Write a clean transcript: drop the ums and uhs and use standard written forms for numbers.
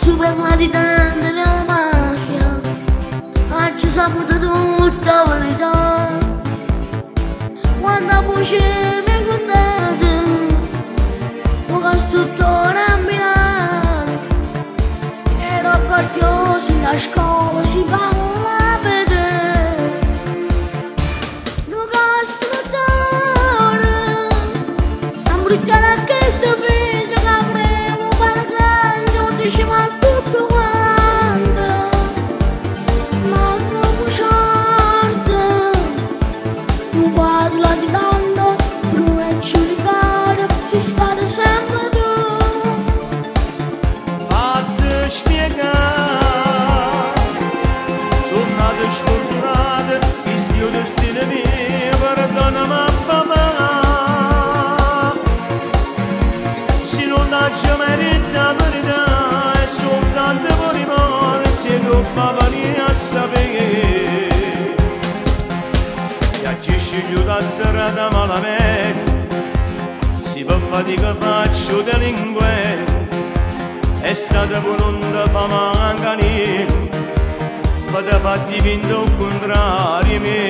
super latitante della mafia, oggi saputo tutta la verità. Quando voce mi contate, un costruttore a Milano, ero proprio sulla scuola, si parla a vedere. Un costruttore, non buttare a questo peso che avremo per grande, non diceva tutto quanto, ma troppo certo. Tu parla di tanto, non è giudicato, si sta sempre tu. Fate spiegare, giornate sfortunate, questo è il destino mio, perdonami papà. Se non lascio merita la verità, è soltanto per i mori, se non fa venire a sapere. E agisci giù da strada malamente, si può fatica faccio delinquente. È stata volontà fa manca niente, ma da fatti vinto il contrario mio.